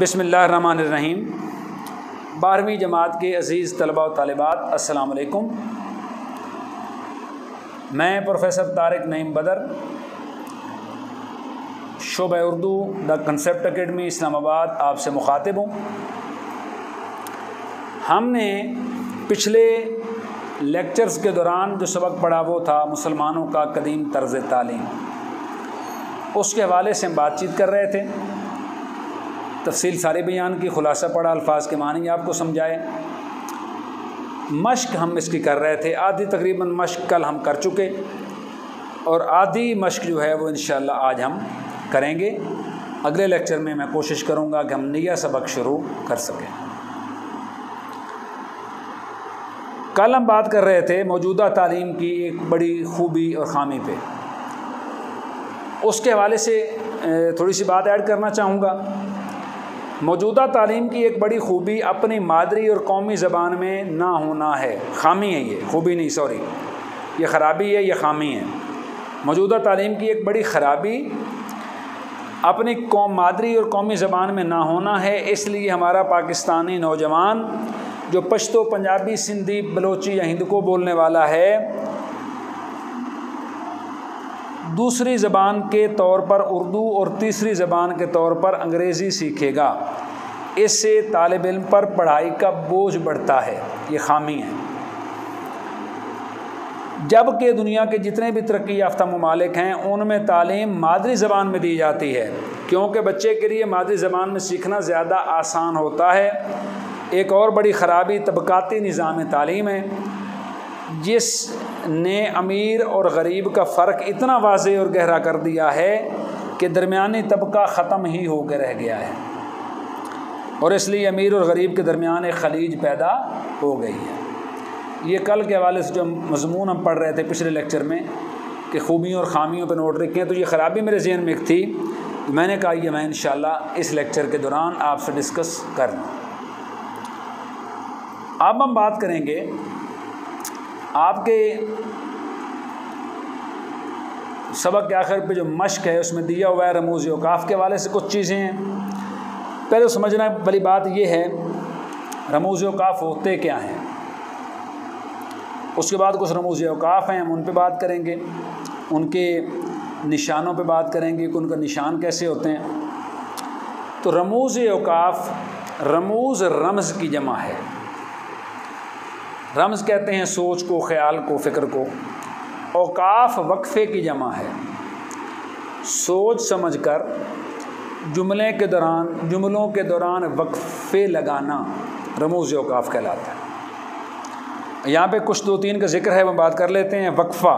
बिस्मिल्लाहिर्रहमानिर्रहीम। 12वीं जमात के अज़ीज़ तलबा व तालिबात, अस्सलाम वालेकुम। मैं प्रोफेसर तारिक नईम बदर, शोबा Urdu the concept academy Islamabad आपसे मुखातिब हूँ। हमने पिछले लेक्चर्स के दौरान जो सबक पढ़ा वो था मुसलमानों का कदीम तर्ज़ तालीम। उसके हवाले से हम बातचीत कर रहे थे, तफसील सारी बयान की, खुलासा पढ़ा, अल्फाज के मानी आपको समझाए। मश्क हम इसकी कर रहे थे, आधी तकरीबन मश्क कल हम कर चुके और आधी मश्क जो है वो इंशाअल्लाह आज हम करेंगे। अगले लेक्चर में मैं कोशिश करूँगा कि हम नया सबक शुरू कर सकें। कल हम बात कर रहे थे मौजूदा तालीम की एक बड़ी खूबी और ख़ामी पे। उसके हवाले से थोड़ी सी बात ऐड करना चाहूँगा। मौजूदा तालीम की एक बड़ी खूबी अपनी मादरी और कौमी ज़बान में ना होना है। ख़ामी है ये, खूबी नहीं, सॉरी, ये ख़राबी है, ये ख़ामी है। मौजूदा तालीम की एक बड़ी ख़राबी अपनी मादरी और कौमी ज़बान में ना होना है। इसलिए हमारा पाकिस्तानी नौजवान जो पश्तो, पंजाबी, सिंधी, बलोची या हिंदको बोलने वाला है, दूसरी ज़बान के तौर पर उर्दू और तीसरी ज़बान के तौर पर अंग्रेज़ी सीखेगा। इससे तालिब इल्म पर पढ़ाई का बोझ बढ़ता है। ये ख़ामी है। जबकि दुनिया के जितने भी तरक्की याफ्ता ममालिक हैं उनमें तालीम मादरी ज़बान में दी जाती है, क्योंकि बच्चे के लिए मादरी ज़बान में सीखना ज़्यादा आसान होता है। एक और बड़ी ख़राबी तबक़ाती निज़ाम तालीम है, जिसने अमीर और गरीब का फ़र्क इतना वाज़ेह और गहरा कर दिया है कि दरमियानी तबका ख़त्म ही होकर रह गया है और इसलिए अमीर और गरीब के दरमियान एक खलीज पैदा हो गई है। ये कल के हवाले से जो मज़मून हम पढ़ रहे थे पिछले लेक्चर में कि खूबियों और ख़ामियों पर नोट रखे हैं, तो ये ख़राबी मेरे ज़हन में एक थी। मैंने कहा ये मैं इंशाअल्लाह इस लेक्चर के दौरान आपसे डिस्कस कर लूँ। अब हम बात करेंगे आपके सबक के आखिर पे जो मश्क है उसमें दिया हुआ है रमूज़ औकाफ़ के हवाले से कुछ चीज़ें हैं। पहले समझना वाली बात ये है रमूज़ औकाफ़ होते क्या हैं। उसके बाद कुछ रमूज़ औकाफ़ हैं, हम उन पे बात करेंगे, उनके निशानों पे बात करेंगे कि उनका निशान कैसे होते हैं। तो रमूज़ औकाफ़, रमूज़ रमज़ की जमा है। रमज़ कहते हैं सोच को, ख़याल को, फ़िक्र को। औकाफ़ वक्फ़े की जमा है। सोच समझकर जुमलों के दौरान वक्फ़े लगाना रमूज़ औकाफ़ कहलाता है। यहाँ पे कुछ 2-3 का ज़िक्र है, हम बात कर लेते हैं। वक्फ़ा,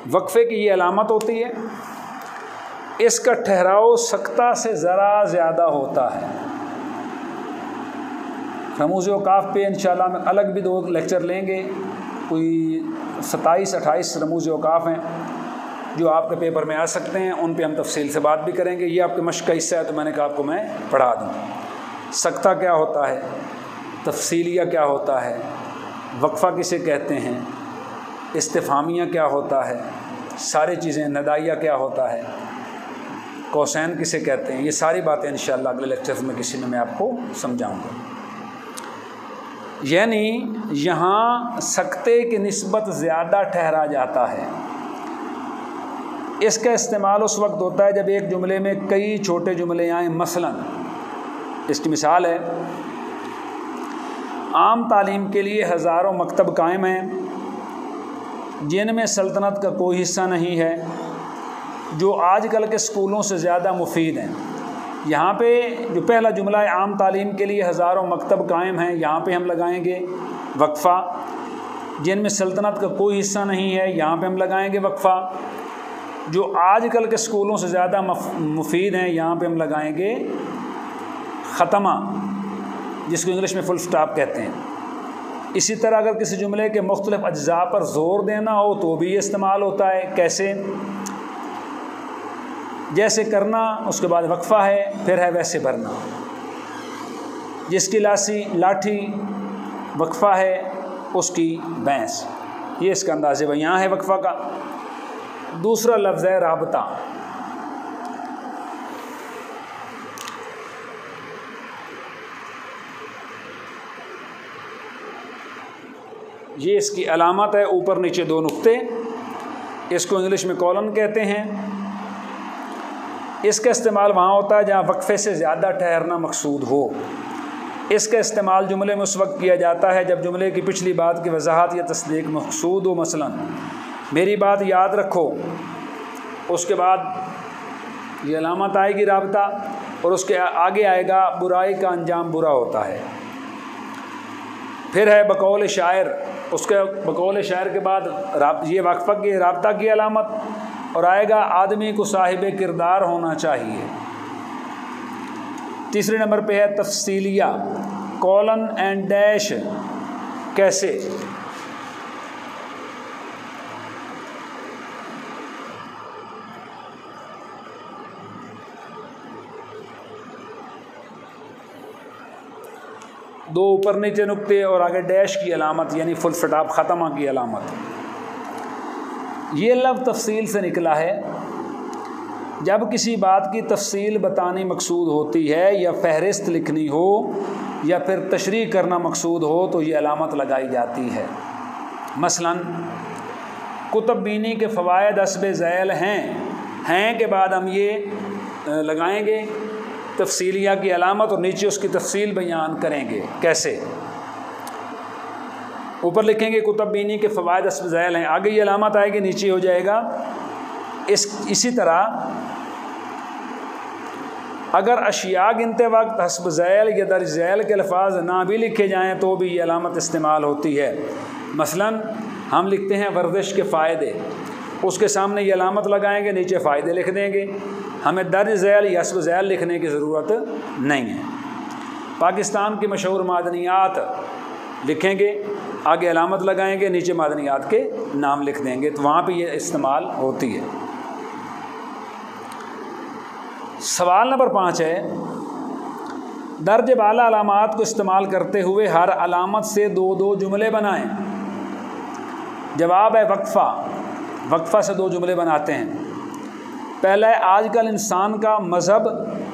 वक्फ़े की ये अलामत होती है, इसका ठहराव सख्ता से ज़रा ज़्यादा होता है। रमूज़ औकाफ़ पे इंशाअल्लाह हम अलग भी 2 लेक्चर लेंगे। कोई 27-28 रमूज़ औकाफ़ हैं जो आपके पेपर में आ सकते हैं, उन पे हम तफसील से बात भी करेंगे। ये आपके मश्क का हिस्सा है, तो मैंने कहा आपको मैं पढ़ा दूँ। सख्ता क्या होता है, तफसीलिया क्या होता है, वक्फ़ा किसे कहते हैं, इस्तिफ़ामिया क्या होता है, सारी चीज़ें, नदाइया क्या होता है, कौसैन किसे कहते हैं, ये सारी बातें इंशाअल्लाह अगले लेक्चर्स में किसी में मैं आपको समझाऊंगा। यानी यहाँ सख्ते की निस्बत ज़्यादा ठहरा जाता है। इसका इस्तेमाल उस वक्त होता है जब एक जुमले में कई छोटे जुमले आएँ। मसलन इसकी मिसाल है, आम तालीम के लिए हज़ारों मकतब कायम हैं जिनमें सल्तनत का कोई हिस्सा नहीं है, जो आजकल के स्कूलों से ज़्यादा मुफीद हैं। यहाँ पे जो पहला जुमला है, आम तालीम के लिए हज़ारों मकतब कायम हैं, यहाँ पे हम लगाएंगे वक्फ़ा। जिनमें सल्तनत का कोई हिस्सा नहीं है, यहाँ पे हम लगाएंगे वक्फ़ा। जो आजकल के स्कूलों से ज़्यादा मुफीद हैं, यहाँ पे हम लगाएंगे ख़त्मा, जिसको इंग्लिश में फुल स्टॉप कहते हैं। इसी तरह अगर किसी जुमले के मुख्तलिफ़ अज्ज़ा पर ज़ोर देना हो तो भी ये इस्तेमाल होता है। कैसे? जैसे करना, उसके बाद वक्फ़ा है, फिर है वैसे भरना। जिसकी लाठी वक्फ़ा है, उसकी भैंस। ये इसका अंदाज़े बयां है वक्फ़ा का। दूसरा लफ्ज़ है राबता। ये इसकी अलामत है, ऊपर नीचे दो नुक्ते, इसको इंग्लिश में कॉलन कहते हैं। इसका इस्तेमाल वहाँ होता है जहाँ वक्फ़े से ज़्यादा ठहरना मकसूद हो। इसका इस्तेमाल जुमले में उस वक्त किया जाता है जब जुमले की पिछली बात की वजाहत या तस्दीक मकसूद हो। मसलन मेरी बात याद रखो, उसके बाद ये अलामत आएगी राबता, और उसके आगे आएगा बुराई का अंजाम बुरा होता है। फिर है बकौल शायर, उसके बकौल शायर के बाद ये वक्फ़ा की राबता की अलामत, और आएगा आदमी को साहिब किरदार होना चाहिए। तीसरे नंबर पे है तफसीलिया, कॉलन एंड डैश। कैसे? दो ऊपर नीचे नुक्ते और आगे डैश की अलामत, यानी फुल स्टॉप ख़त्मा की अलामत। ये लफ्ज़ तफसील से निकला है। जब किसी बात की तफसील बतानी मकसूद होती है या फहरिस्त लिखनी हो या फिर तशरीह करना मकसूद हो तो ये अलामत लगाई जाती है। मसलन कुतुब बीनी के फ़वायद हस्ब ज़ैल हैं के बाद हम ये लगाएंगे तफसीलिया की अलामत, और नीचे उसकी तफसील बयान करेंगे। कैसे? ऊपर लिखेंगे कुतुब बीनी के फ़वायद हस्ब ज़ैल हैं, आगे ये अलामत आएगी, नीचे हो जाएगा। इसी तरह अगर अशिया गिनते वक्त हस्ब ज़ैल या दर ज़ैल के अल्फाज ना भी लिखे जाएँ तो भी ये अलामत इस्तेमाल होती है। मसलन हम लिखते हैं वर्जिश के फ़ायदे, उसके सामने ये अलामत लगाएंगे, नीचे फ़ायदे लिख देंगे। हमें दर ज़ैल या हस्ब ज़ैल लिखने की ज़रूरत नहीं है। पाकिस्तान की मशहूर मादनियात लिखेंगे, आगे अलामत लगाएंगे, नीचे मादनियात के नाम लिख देंगे, तो वहाँ पे ये इस्तेमाल होती है। सवाल नंबर 5 है, दर्ज बाला अलामात को इस्तेमाल करते हुए हर अलामत से दो दो जुमले बनाएं। जवाब है वक्फ़ा। वक्फ़ा से दो जुमले बनाते हैं। पहला है, आजकल इंसान का मज़हब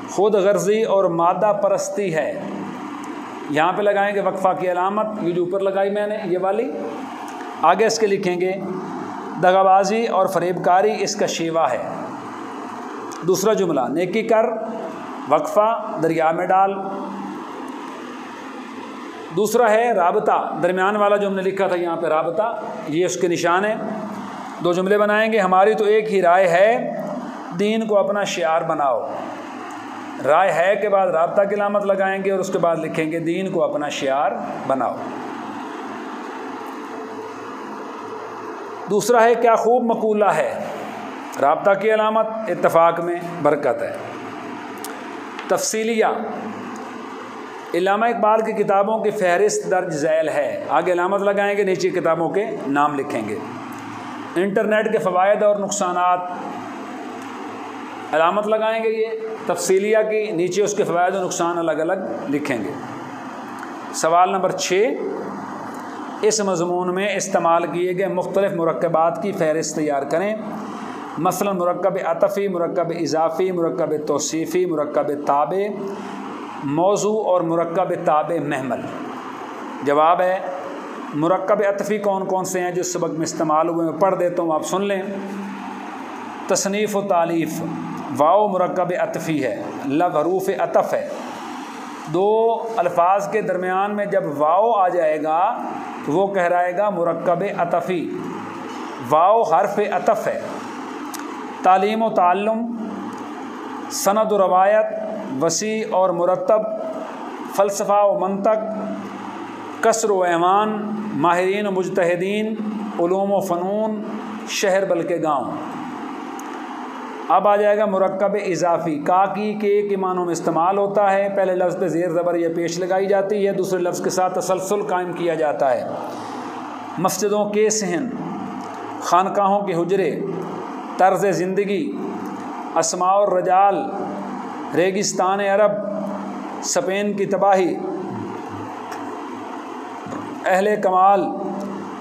खुद गर्जी और मादा परस्ती है। यहाँ पे लगाएंगे वक्फ़ा की अलामत, ये जो ऊपर लगाई मैंने ये वाली। आगे इसके लिखेंगे दगाबाजी और फरेबकारी इसका शेवा है। दूसरा जुमला, नेकी कर, वक्फ़ा, दरिया में डाल। दूसरा है राबता, दरमियान वाला जो हमने लिखा था यहाँ पे राबता, ये उसके निशान है। दो जुमले बनाएंगे। हमारी तो एक ही राय है, दीन को अपना शियार बनाओ। राय है के बाद राबता की अलामत लगाएंगे और उसके बाद लिखेंगे दीन को अपना शियार बनाओ। दूसरा है क्या खूब मकूला है, राबता की अलामत, इत्तफाक में बरकत है। तफसीलिया, इल्लामा इकबाल की किताबों की फहरिस्त दर्ज झैल है। आगे अलामत लगाएंगे, नीचे किताबों के नाम लिखेंगे। इंटरनेट के फ़वायद और नुकसानात, अलामत लगाएंगे ये तफसीलिया की, नीचे उसके फ़वायद और नुकसान अलग अलग लिखेंगे। सवाल नंबर 6, इस मज़मून में इस्तेमाल किए गए मुख्तलिफ़ मुरक्कबात की फ़हरिस्त तैयार करें। मसलन मुरक्कब अतफ़ी, मुरक्कब इज़ाफ़ी, मुरक्कब तौसीफ़ी, मुरक्कब ताबे मौजू और मुरक्कब ताबे महमल। जवाब है मुरक्कब अतफ़ी कौन कौन से हैं जो सबक में इस्तेमाल हुए, मैं पढ़ देता हूँ, आप सुन लें। तसनीफ़ व तालीफ़, वाओ मुरक्कब अतफ़ी है, लव हरूफ़ अतफ़ है। दो अल्फाज के दरमियान में जब वाओ आ जाएगा तो वो कहलाएगा मुरक्कब अतफ़ी। वाओ हर्फ़ अतफ़ है। तालीम व ताल्लुम, सनद व रवायत, वसी और मुरतब, फ़लसफ़ा व मंतक, कसर व ऐवान, माहिरीन व मुजतहिदीन, उलूम व फ़नून, शहर बल्कि गाँव। अब आ जाएगा मुरक्कब इज़ाफ़ी, का की के मानों में इस्तेमाल होता है। पहले लफ्ज़ पे ज़ेर ज़बर या पेश लगाई जाती है, दूसरे लफ्ज़ के साथ तसलसल कायम किया जाता है। मस्जिदों के सहन, खानकाहों के हुजरे, तर्ज़ ज़िंदगी, अस्मा और रजाल, रेगिस्तान अरब, स्पेन की तबाही, अहले कमाल,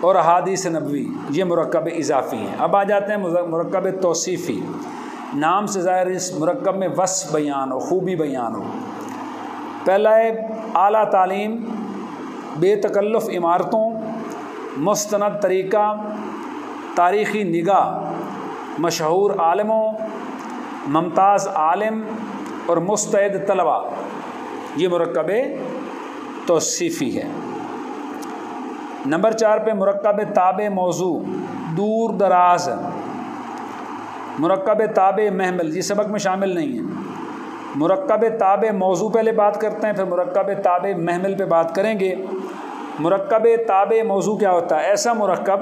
और अहादीस नबवी, ये मुरक्कब इजाफ़ी हैं। अब आ जाते हैं मुरक्कब तौसीफ़ी। नाम से ज़ाहिर इस मुरक्कब में वस्फ़ बयान हो, खूबी बयान हो। पहला है आला तालीम, बेतकल्लुफ़ इमारतों, मुस्तनद तरीक़ा, तारीख़ी निगाह, मशहूर आलिमों, मुमताज़ आलिम और मुस्तैद तलबा, ये मुरक्कब तौसीफ़ी है। नंबर 4 पे मुरक्कब ताबे मौजू, दूर दराज। मुरक्कब ताबे महमल, ये सबक में शामिल नहीं है। मुरक्कब ताबे मौजू पहले बात करते हैं, फिर मुरक्कब ताबे महमल पे बात करेंगे। मुरक्कब ताबे मौजू क्या होता है? ऐसा मुरक्कब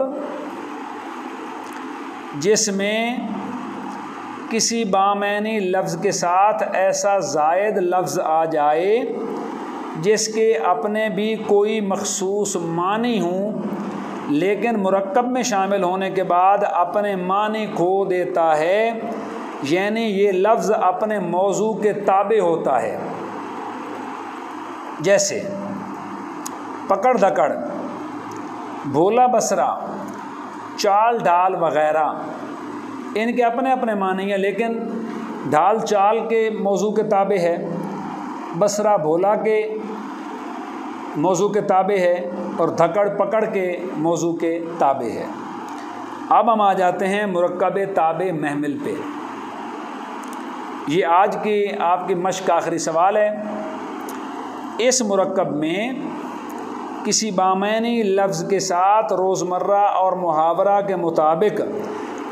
जिसमें किसी बामैनी लफ्ज़ के साथ ऐसा ज़ायद लफ्ज़ आ जाए जिसके अपने भी कोई मखसूस मानी हूँ, लेकिन मुरक्कब में शामिल होने के बाद अपने मानी खो देता है, यानी ये लफ्ज़ अपने मौजू के ताबे होता है। जैसे पकड़ धकड़, भोला बसरा, चाल ढाल वग़ैरह, इनके अपने अपने मानी हैं, लेकिन ढाल चाल के मौजू के ताबे है, बसरा भोला के मौजू के ताबे है और धकड़ पकड़ के मौजू के ताबे है। अब हम आ जाते हैं मुरक्कब ताबे महमिल पे। ये आज की आपकी मश्क का आखिरी सवाल है। इस मुरक्कब में किसी बामैनी लफ्ज़ के साथ रोज़मर्रा और मुहावरा के मुताबिक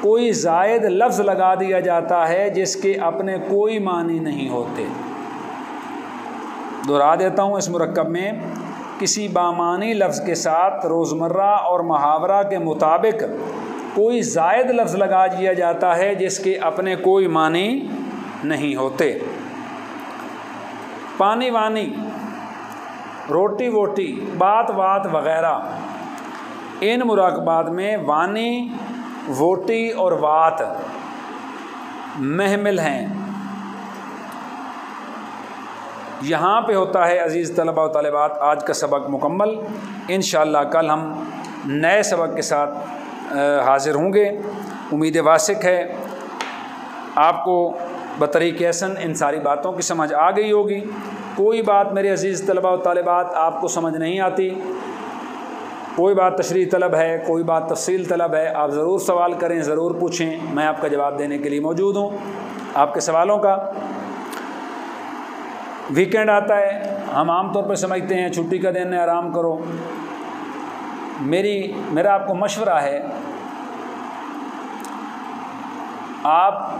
कोई ज़ायद लफ्ज़ लगा दिया जाता है जिसके अपने कोई मानी नहीं होते। दोहरा देता हूँ, इस मुरक्कब में किसी बामानी लफ्ज़ के साथ रोज़मर्रा और मुहावरा के मुताबिक कोई ज़ायद लफ्ज़ लगा दिया जाता है जिसके अपने कोई मानी नहीं होते। पानी वानी, रोटी वोटी, बात बात वग़ैरह, इन मुराकबात में वानी, वोटी और वात महमिल हैं। यहाँ पे होता है अज़ीज़ तलबा व तालिबात आज का सबक मुकम्मल। इंशाअल्लाह कल हम नए सबक के साथ हाज़िर होंगे। उम्मीद वासिक है आपको बतरीक़ हसन इन सारी बातों की समझ आ गई होगी। कोई बात मेरे अज़ीज़ तलबा व तालिबात आपको समझ नहीं आती, कोई बात तशरीह तलब है, कोई बात तफसील तलब है, आप ज़रूर सवाल करें, ज़रूर पूछें, मैं आपका जवाब देने के लिए मौजूद हूँ। आपके सवालों का वीकेंड आता है, हम आम तौर पर समझते हैं छुट्टी का दिन है, आराम करो। मेरा आपको मशवरा है, आप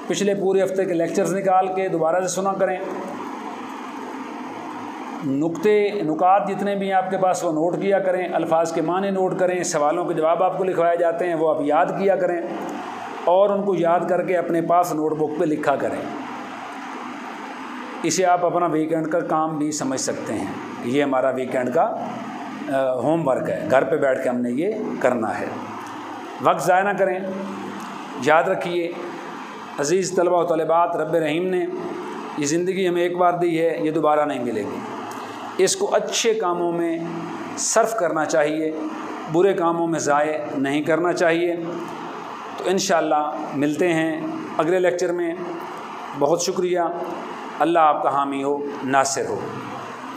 पिछले पूरे हफ्ते के लेक्चर्स निकाल के दोबारा से सुना करें। नुकात जितने भी हैं आपके पास वो नोट किया करें, अल्फाज के माने नोट करें, सवालों के जवाब आपको लिखवाए जाते हैं वो आप याद किया करें और उनको याद करके अपने पास नोटबुक पे लिखा करें। इसे आप अपना वीकेंड का काम भी समझ सकते हैं। ये हमारा वीकेंड का होमवर्क है, घर पे बैठ के हमने ये करना है। वक्त ज़ाया ना करें। याद रखिए अज़ीज़ तलबा व तालिबात, रब रहीम ने ये ज़िंदगी हमें एक बार दी है, ये दोबारा नहीं मिलेगी। इसको अच्छे कामों में सर्फ करना चाहिए, बुरे कामों में ज़ाय नहीं करना चाहिए। तो इंशाअल्लाह मिलते हैं अगले लेक्चर में। बहुत शुक्रिया। अल्लाह आपका हामी हो, नासिर हो।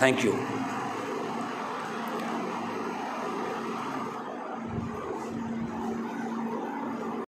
Thank you.